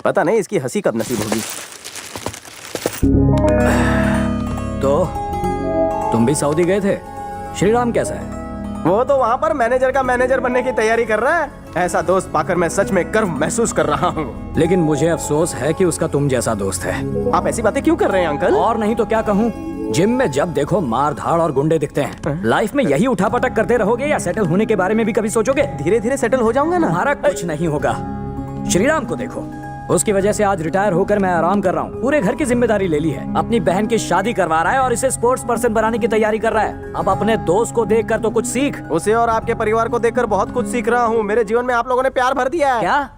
पता नहीं इसकी हंसी कब नसीब होगी। तो तुम भी सऊदी गए थे? श्रीराम कैसा है? वो तो वहाँ पर मैनेजर का मैनेजर बनने की तैयारी कर रहा है। ऐसा दोस्त पाकर मैं सच में गर्व महसूस कर रहा हूँ। लेकिन मुझे अफसोस है कि उसका तुम जैसा दोस्त है। आप ऐसी बातें क्यों कर रहे हैं अंकल? और नहीं तो क्या कहूँ, जिम में जब देखो मार धाड़ और गुंडे दिखते हैं। लाइफ में यही उठापटक करते रहोगे या सेटल होने के बारे में भी कभी सोचोगे? धीरे धीरे सेटल हो जाऊंगा ना। तुम्हारा कुछ नहीं होगा। श्रीराम को देखो, उसकी वजह से आज रिटायर होकर मैं आराम कर रहा हूँ। पूरे घर की जिम्मेदारी ले ली है, अपनी बहन की शादी करवा रहा है और इसे स्पोर्ट्स पर्सन बनाने की तैयारी कर रहा है। अब अपने दोस्त को देखकर तो कुछ सीख। उसे और आपके परिवार को देखकर बहुत कुछ सीख रहा हूँ। मेरे जीवन में आप लोगों ने प्यार भर दिया है। क्या?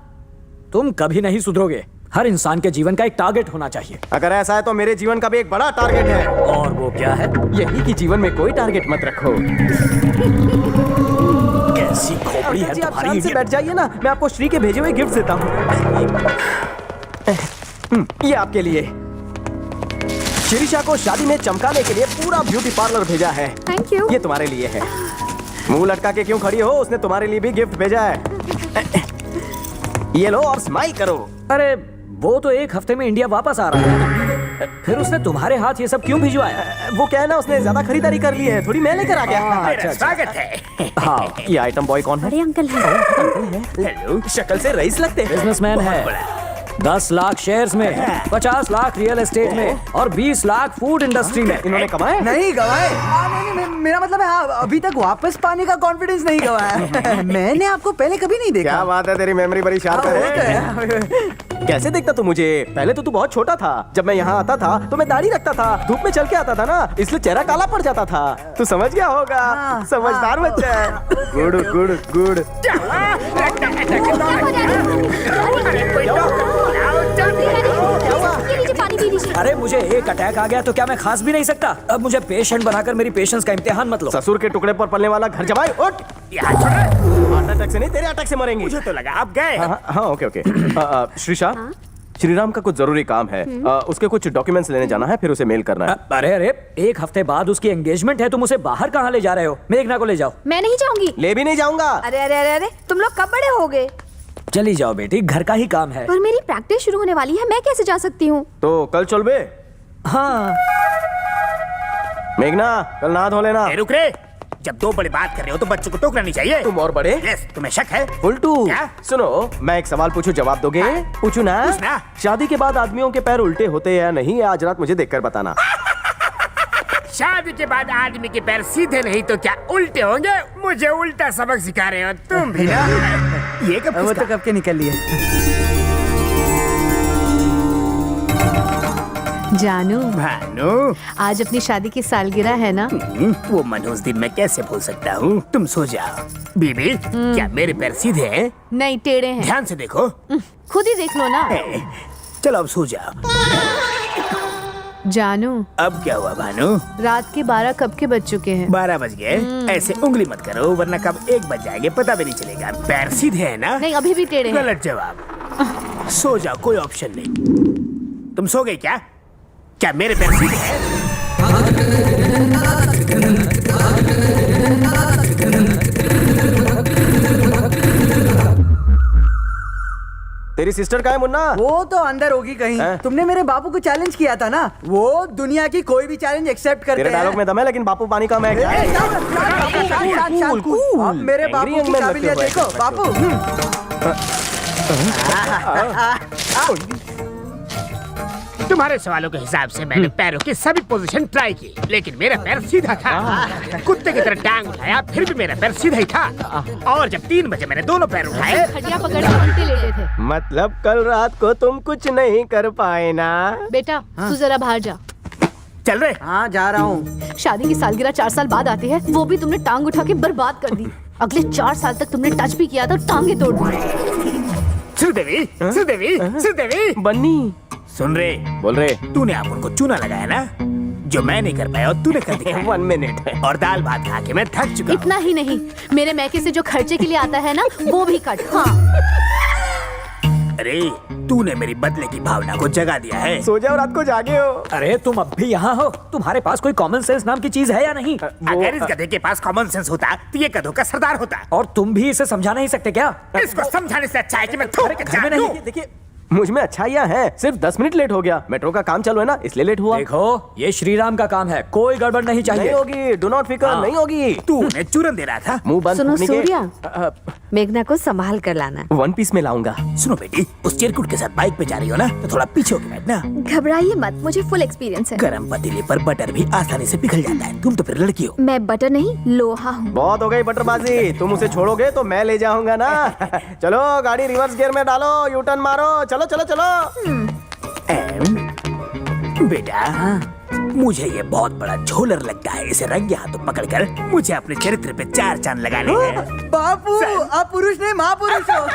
तुम कभी नहीं सुधरोगे। हर इंसान के जीवन का एक टारगेट होना चाहिए। अगर ऐसा है तो मेरे जीवन का भी एक बड़ा टारगेट है। और वो क्या है? यही कि जीवन में कोई टारगेट मत रखो। कैसी खोपड़ी है जी, आप तुम्हारी। शांत से बैठ जाइए ना, मैं आपको श्री के भेजे हुए गिफ्ट देता हूँ। ये आपके लिए। शिरीषा को शादी में चमकाने के लिए पूरा ब्यूटी पार्लर भेजा है। Thank you. ये तुम्हारे लिए है। मुंह लटका के क्यों खड़ी हो? उसने तुम्हारे लिए भी गिफ्ट भेजा है। ये लो और स्माइल करो। अरे वो तो एक हफ्ते में इंडिया वापस आ रहा है, फिर उसने तुम्हारे हाथ ये सब क्यों भिजवाया? वो क्या है ना, उसने ज्यादा खरीदारी कर ली है, थोड़ी मैं लेकर आ गया। अच्छा, स्वागत है। हाँ, ये आइटम बॉय कौन है? बड़े अंकल हैं। हेलो। शक्ल से रईस लगते हैं। बिजनेसमैन है। 10 लाख शेयर्स में, 50 लाख रियल एस्टेट में और 20 लाख फूड इंडस्ट्री में। इन्होंने कमाए? नहीं गवाए। मेरा मतलब है अभी तक वापस पाने का कॉन्फिडेंस नहीं गवाया। मैंने आपको पहले कभी नहीं देखा। क्या बात है, तेरी मेमोरी बड़ी शार्प है। कैसे देखता तू मुझे? पहले तो तू बहुत छोटा था। जब मैं यहाँ आता था तो मैं दाढ़ी रखता था, धूप में चल के आता था ना, इसलिए चेहरा काला पड़ जाता था। तू समझ गया होगा। समझदार बच्चा है। Good good good. अरे मुझे एक अटैक आ गया तो क्या मैं खास भी नहीं सकता? अब मुझे पेशेंट बनाकर मेरी पेशेंस का इम्तिहान मत लो। ससुर के टुकड़े पर पलने वाला घर जमाई, उठ। हार्ट अटैक से नहीं, तेरे अटैक से मरेंगे। मुझे तो लगा आप गए। हाँ, ओके ओके। श्रीषा, श्रीराम का कुछ जरूरी काम है। उसके कुछ डॉक्यूमेंट्स लेने जाना है, फिर उसे मेल करना है। अरे अरे, एक हफ्ते बाद उसकी एंगेजमेंट है, तुम उसे बाहर कहाँ ले जा रहे हो? मेघना को ले जाओ। मैं नहीं जाऊंगी। ले भी नहीं जाऊंगा। अरे अरे अरे अरे, तुम लोग कब बड़े हो गए? चली जाओ बेटी, घर का ही काम है। पर मेरी प्रैक्टिस शुरू होने वाली है, मैं कैसे जा सकती हूँ? तो कल चल बे। हाँ, मेघना, कल नहा धो लेना। रुक रे, जब दो बड़े बात कर रहे हो तो बच्चों को टोकना नहीं चाहिए। तुम और बड़े? यस, तुम्हें शक है? उल्टू। क्या? सुनो, मैं एक सवाल पूछूं, जवाब दोगे? पूछू ना? पूछना। शादी के बाद आदमियों के पैर उल्टे होते हैं या नहीं? आज रात मुझे देखकर बताना। शादी के बाद आदमी के पैर सीधे नहीं तो क्या उल्टे होंगे? मुझे उल्टा सबक सिखा रहे हो तुम भी ना। ये कब वो तो कब के निकल लिए। जानू, भानु, आज अपनी शादी की सालगिरह है ना? वो मनोज दिन मैं कैसे भूल सकता हूँ। तुम सो जाओ। बीबी, क्या मेरे पैर सीधे हैं? नहीं, टेढ़े हैं। ध्यान से देखो। खुद ही देख लो ना। चलो अब सो जाओ। जानू, अब क्या हुआ भानु? रात के 12 कब के बज चुके हैं? 12 बज गए। ऐसे उंगली मत करो वरना कब 1 बज जाएंगे पता भी नहीं चलेगा। पैर सीधे है ना? नहीं, अभी भी टेढ़े हैं। गलत जवाब। सो जाओ, कोई ऑप्शन नहीं। तुम सो गए क्या? क्या मेरे पैर सीधे हैं? तेरी सिस्टर का है मुन्ना? वो तो अंदर होगी कहीं। तुमने मेरे बापू को चैलेंज किया था ना, वो दुनिया की कोई भी चैलेंज एक्सेप्ट करते तेरे हैं। डायलॉग में दम है, लेकिन बापू पानी का मैं क्या? अब मेरे बापू की काबिलियत देखो। बापू तुम्हारे सवालों के हिसाब से मैंने पैरों की सभी पोजीशन ट्राई की, लेकिन मेरा पैर सीधा था। कुत्ते की तरह टांग उठाया, फिर भी मेरा पैर सीधा ही था। और जब 3 बजे मैंने दोनों पैर उठाए, खटिया पकड़ के उल्टे लेटे थे। मतलब कल रात को तुम कुछ नहीं कर पाए ना? बेटा, तू जरा बाहर जा। चल रहे। हाँ, जा रहा हूँ। शादी की सालगिरह 4 साल बाद आती है, वो भी तुमने टांग उठा के बर्बाद कर दी। अगले 4 साल तक तुमने टच भी किया था, टांगे तोड़ दी। श्रीदेवी, श्रीदेवी, श्रीदेवी, बन्नी, सुन रे, बोल रे। तूने आप उनको चूना लगाया ना, जो मैं नहीं कर पाया और तूने कर दिखाया। 1 मिनट। और दाल भात खा के मैं थक चुका हूँ। इतना ही नहीं, मेरे मैके से जो खर्चे के लिए आता है ना, वो भी कट। हाँ, अरे तूने मेरी बदले की भावना को जगा दिया है। सो जाओ, रात को जागे हो। अरे तुम अब भी यहाँ हो? तुम्हारे पास कोई कॉमन सेंस नाम की चीज है या नहीं? अगर इस गधे के पास कॉमन सेंस होता तो ये गधों का सरदार होता। और तुम भी इसे समझा नहीं सकते क्या? इसको समझाने से अच्छा है कि मैं थूक के घर में जान दूं। नहीं। देखिए, मुझ में अच्छाइयाँ हैं, सिर्फ 10 मिनट लेट हो गया। मेट्रो का काम चालू है ना, इसलिए लेट हुआ। देखो, ये श्रीराम का काम है, कोई गड़बड़ नहीं नहीं चाहिए। होगी, डू नॉट फिकर, नहीं होगी। तू उन्हें चूरन दे रहा था। मुंह बंद सुनो फूकने के- सूर्या, मेघना को संभाल कर लाना। वन पीस में लाऊंगा। सुनो बेटी, उस चिरकुट के साथ बाइक पे जा रही हो ना, तो थोड़ा पीछे होके बैठना। घबराइए मत, मुझे फुल एक्सपीरियंस है। गरम पतीले पर बटर भी आसानी से पिघल जाता है। तुम तो फिर लड़की हो। मैं बटर नहीं लोहा हूँ। बहुत हो गई बटरबाजी, तुम उसे छोड़ोगे तो मैं ले जाऊंगा ना। चलो गाड़ी रिवर्स गियर में डालो, यू टर्न मारो, चलो चलो चलो। बेटा, मुझे ये बहुत बड़ा झोलर लगता है। इसे रंगे हाथों पकड़कर मुझे अपने चरित्र पे 4 चांद लगाने हैं। बापू, आप पुरुष नहीं महापुरुष हो।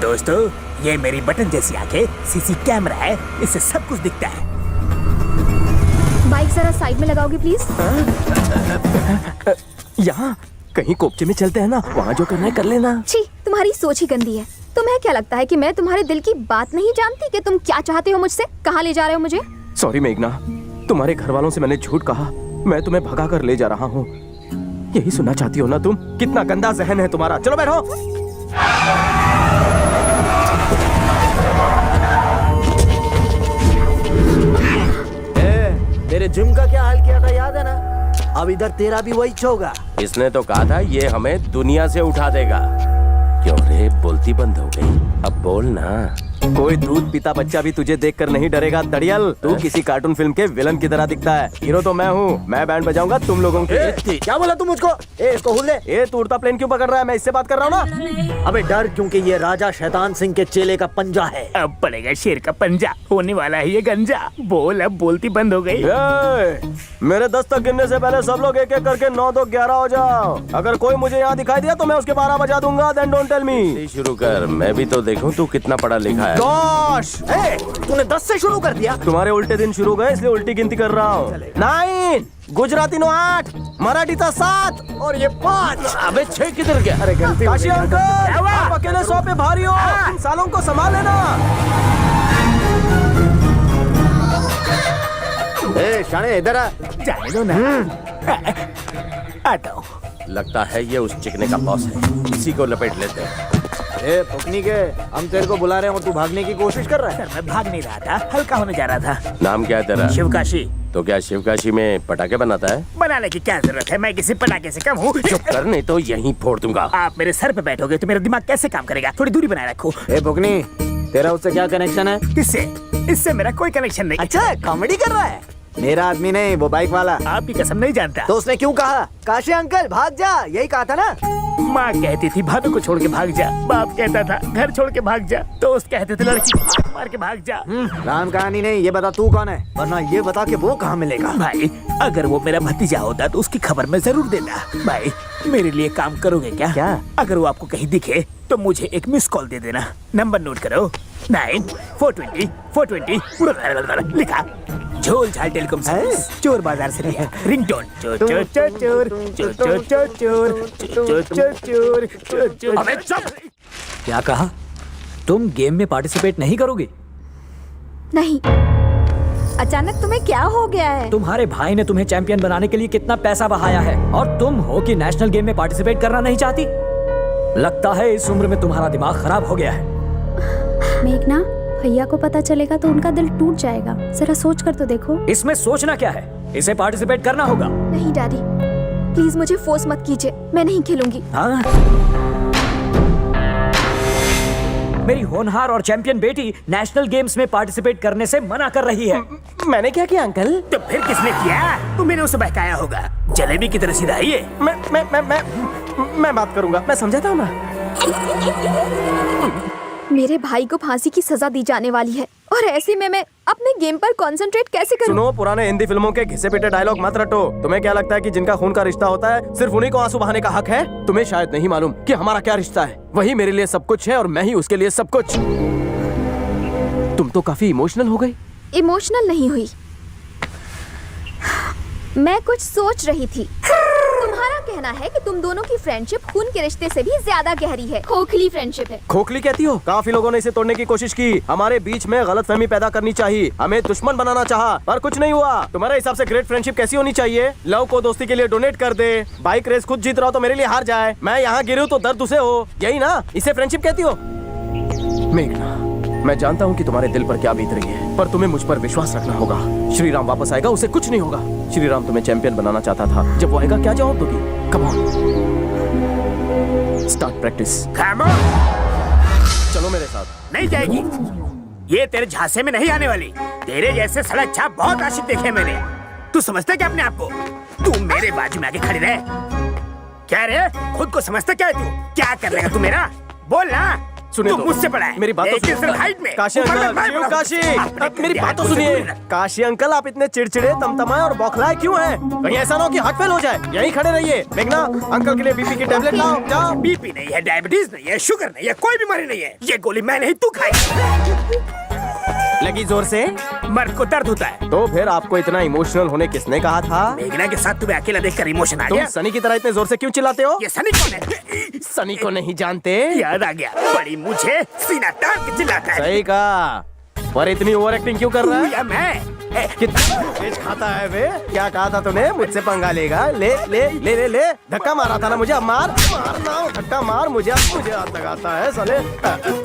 दोस्तों, ये मेरी बटन जैसी आंखें सीसी कैमरा है, इससे सब कुछ दिखता है। बाइक जरा साइड में लगाओगे प्लीज। यहाँ कहीं कोपचे में चलते हैं ना, वहाँ जो करना है कर लेना। छी, तुम्हारी सोच ही गंदी है। तुम्हें क्या लगता है कि मैं तुम्हारे दिल की बात नहीं जानती कि तुम क्या चाहते हो मुझसे? कहाँ ले जा रहे हो मुझे? सॉरी मेघना, तुम्हारे घर वालों से मैंने झूठ कहा। मैं तुम्हें भगा कर ले जा रहा हूँ। यही सुनना चाहती हो ना तुम? कितना गंदा जहन है तुम्हारा। चलो बैठो। तेरे जिम का क्या हाल किया था याद है ना? अब इधर तेरा भी वही होगा। इसने तो कहा था ये हमें दुनिया से उठा देगा। क्यों रे, बोलती बंद हो गई? अब बोल ना। कोई दूध पीता बच्चा भी तुझे देखकर नहीं डरेगा दड़ियल। तू किसी कार्टून फिल्म के विलन की तरह दिखता है। हीरो तो मैं हूँ, मैं बैंड बजाऊंगा तुम लोगों के। क्या बोला तू मुझको? इसको हुल दे। ये तू उड़ता प्लेन क्यों पकड़ रहा है? मैं इससे बात कर रहा हूँ ना। अबे डर, क्योंकि ये राजा शैतान सिंह के चेले का पंजा है। अब पड़ेगा शेर का पंजा, होने वाला है ये गंजा। बोल, अब बोलती बंद हो गई। मेरे 10 तक गिनने से पहले सब लोग एक एक करके 9 2 11 हो जाओ। अगर कोई मुझे यहाँ दिखाई दिया तो मैं उसके 12 बजा दूंगा। Then don't tell me. शुरू कर, मैं भी तो देखूं तू कितना पढ़ा लिखा है। गोश, तूने 10 से शुरू कर दिया। तुम्हारे उल्टे दिन शुरू गए इसलिए उल्टी गिनती कर रहा हूँ। 9, गुजराती 8, मराठीचा 7 और ये 5। अबे 6 किधर गया? अरे गलती काशी अंकल, आप अकेले 100 पे भारी हो। इन सालों को संभाल लेना। शाने इधर आ। जाने दो ना। आता हूँ। लगता है ये उस चिकने का बॉस है, इसी को लपेट लेते हैं। पुकनी के, हम तेरे को बुला रहे हैं और तू भागने की कोशिश कर रहा है। सर, मैं भाग नहीं रहा था, हल्का होने जा रहा था। नाम क्या है तेरा? शिवकाशी। तो क्या शिवकाशी में पटाखे बनाता है? बनाने की क्या जरूरत है? मैं किसी पटाखे से कम हूँ। चुप कर, नहीं तो यहीं फोड़ दूंगा। आप मेरे सर पे बैठोगे तो मेरा दिमाग कैसे काम करेगा? थोड़ी दूरी बनाए रखो। पुकनी, तेरा उससे क्या कनेक्शन है? इससे मेरा कोई कनेक्शन नहीं। अच्छा, कॉमेडी कर रहा है। मेरा आदमी नहीं, वो बाइक वाला। आपकी कसम नहीं जानता। तो उसने क्यों कहा काशी अंकल भाग जा? यही कहा था ना। माँ कहती थी भाभी को छोड़ के भाग जा, बाप कहता था घर छोड़ के भाग जा, दोस्त कहते थे लड़की को हाथ मार के भाग जा। राम कहानी नहीं, ये बता तू कौन है, वरना ये बता के वो कहाँ मिलेगा। भाई, अगर वो मेरा भतीजा होता तो उसकी खबर मैं जरूर देता। भाई, मेरे लिए काम करोगे क्या? क्या? अगर वो आपको कहीं दिखे तो मुझे एक मिस कॉल दे देना। नंबर नोट करो, 9 420 लिखा। झोल झाल टेलीकॉम सर्विस, चोर बाजार से लिया। रिंगटोन चोर चोर चोर चोर चोर चोर चोर चोर चोर चोर चोर चोर। अबे चुप! क्या कहा? तुम गेम में पार्टिसिपेट नहीं करोगी? नहीं। अचानक तुम्हें क्या हो गया है? तुम्हारे भाई ने तुम्हें चैंपियन बनाने के लिए कितना पैसा बहाया है और तुम हो कि नेशनल गेम में पार्टिसिपेट करना नहीं चाहती? लगता है इस उम्र में तुम्हारा दिमाग खराब हो गया है। मेघना, भैया को पता चलेगा तो उनका दिल टूट जाएगा। जरा सोच कर तो देखो। इसमें सोचना क्या है? इसे पार्टिसिपेट करना होगा। नहीं डैडी, प्लीज मुझे फोर्स मत कीजिए, मैं नहीं खेलूंगी। हाँ? मेरी होनहार और चैंपियन बेटी नेशनल गेम्स में पार्टिसिपेट करने से मना कर रही है। मैंने क्या किया अंकल? तो फिर किसने किया? तुमने उसे बहकाया होगा। जलेबी की तरह सीधा है ये। मैं बात करूंगा, मैं समझाता हूँ ना। मेरे भाई को फांसी की सजा दी जाने वाली है और ऐसे में मैं अपने गेम पर कंसंट्रेट कैसे करूं? सुनो, पुराने हिंदी फिल्मों के घिसे पिटे डायलॉग मत रटो। तुम्हें क्या लगता है कि जिनका खून का रिश्ता होता है सिर्फ उन्हीं को आंसू बहाने का हक है? तुम्हें शायद नहीं मालूम कि हमारा क्या रिश्ता है। वही मेरे लिए सब कुछ है और मैं ही उसके लिए सब कुछ। तुम तो काफी इमोशनल हो गई। इमोशनल नहीं हुई, मैं कुछ सोच रही थी। तुम्हारा कहना है कि तुम दोनों की फ्रेंडशिप खून के रिश्ते से भी ज्यादा गहरी है, खोखली फ्रेंडशिप है। खोखली कहती हो? काफी लोगों ने इसे तोड़ने की कोशिश की, हमारे बीच में गलतफहमी पैदा करनी चाहिए, हमें दुश्मन बनाना चाहा, पर कुछ नहीं हुआ। तुम्हारे हिसाब से ग्रेट फ्रेंडशिप कैसी होनी चाहिए? लव को दोस्ती के लिए डोनेट कर दे, बाइक रेस खुद जीत रहा हो तो मेरे लिए हार जाए, मैं यहाँ गिरूं तो दर्द उसे हो, यही ना, इसे फ्रेंडशिप कहती हो? मेघना, मैं जानता हूँ कि तुम्हारे दिल पर क्या बीत रही है, पर तुम्हें मुझ पर विश्वास रखना होगा। श्री राम वापस आएगा, उसे कुछ नहीं होगा। श्री राम तुम्हें चैंपियन बनाना चाहता था, जब वो आएगा क्या जवाब दोगी? Come on, start practice. चलो मेरे साथ। नहीं जाएगी, ये तेरे झांसे में नहीं आने वाली। तेरे जैसे सड़क छाप बहुत आशिक देखे मैंने। तू समझता क्या अपने आप को? तू मेरे बाजू में आके खड़ी रहे। क्या रे, खुद को समझता क्या है तू? क्या कर लेगा तू मेरा? बोल ना। सुनिए तू मुझसे बड़ा है, मेरी बात तो सिर्फ हाइट में। काशी अंकल, शिव काशी, अब मेरी बात तो सुनिए। काशी अंकल, आप इतने चिड़चिड़े, तमतमाए और बौखलाए क्यों हैं? कहीं ऐसा ना हो कि हार्ट फेल हो जाए। यहीं खड़े रहिए। मेघना, अंकल के लिए बीपी की टेबलेट लाओ, जाओ। बीपी नहीं है, डायबिटीज नहीं है, शुगर नहीं है, कोई बीमारी नहीं है। ये गोली मैं नहीं, तू खाई। लगी जोर से? मर्द को दर्द होता है। तो फिर आपको इतना इमोशनल होने किसने कहा था? मेघना के साथ तुम्हें अकेला देखकर इमोशन आ तुम गया। सनी की तरह इतने जोर से क्यों चिल्लाते हो? ये सनी कौन है? सनी को नहीं जानते? याद आ गया, बड़ी मुझे सीना तान के चिल्लाता है। सही कहा, पर इतनी ओवर एक्टिंग क्यों कर रहा है? या मैं कितना तेज खाता है बे? क्या कहा था तूने? मुझसे पंगा लेगा? ले ले ले ले ले, धक्का मारा था ना मुझे, अब मार मारना, धक्का मार मुझे, मुझे हाथ लगाता है साले।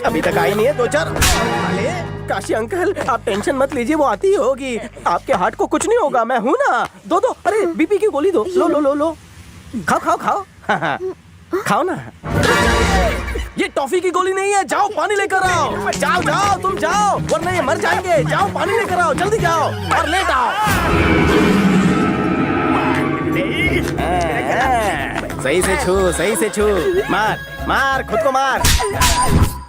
अभी तक आई नहीं है, दो चार। अरे काशी अंकल, आप टेंशन मत लीजिए, वो आती होगी, आपके हार्ट को कुछ नहीं होगा, मैं हूँ ना। दो दो, अरे बीपी की गोली दो, लो लो लो लो, खाओ खाओ खाओ, खाओ ना। ये टॉफी की गोली नहीं है, जाओ पानी लेकर आओ, जाओ जाओ तुम जाओ, वरना ये मर जाएंगे। जाओ पानी लेकर आओ, जल्दी जाओ और लेट आओ। सही से छू, सही से छू, मार मार, खुद को मार।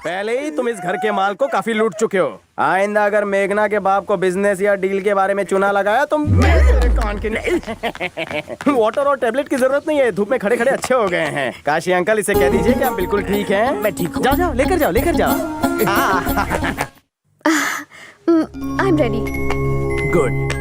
पहले ही तुम इस घर के माल को काफी लूट चुके हो। आइंदा अगर मेघना के बाप को बिजनेस या डील के बारे में चुना लगाया तो मेरे कान के नहीं। वाटर और टेबलेट की जरूरत नहीं है, धूप में खड़े खड़े अच्छे हो गए हैं। काशी अंकल, इसे कह दीजिए कि आप बिल्कुल ठीक हैं। मैं ठीक हूँ। जाओ जाओ, लेकर जाओ, लेकर जाओ। I am ready. गुड।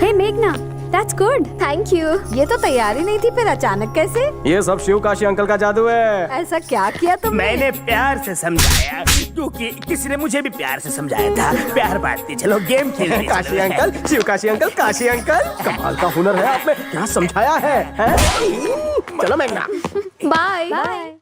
हे मेघना, दैट्स गुड, थैंक यू। ये तो तैयारी नहीं थी, फिर अचानक कैसे? ये सब शिव काशी अंकल का जादू है। ऐसा क्या किया तुमने? मैंने प्यार से समझाया, क्योंकि किसी ने मुझे भी प्यार से समझाया था। प्यार बांटते चलो, गेम खेलते Kashi uncle, Shiv Kashi uncle, Kashi uncle, कमाल का हुनर है आप में, क्या समझाया है? चलो मेघना। Bye bye.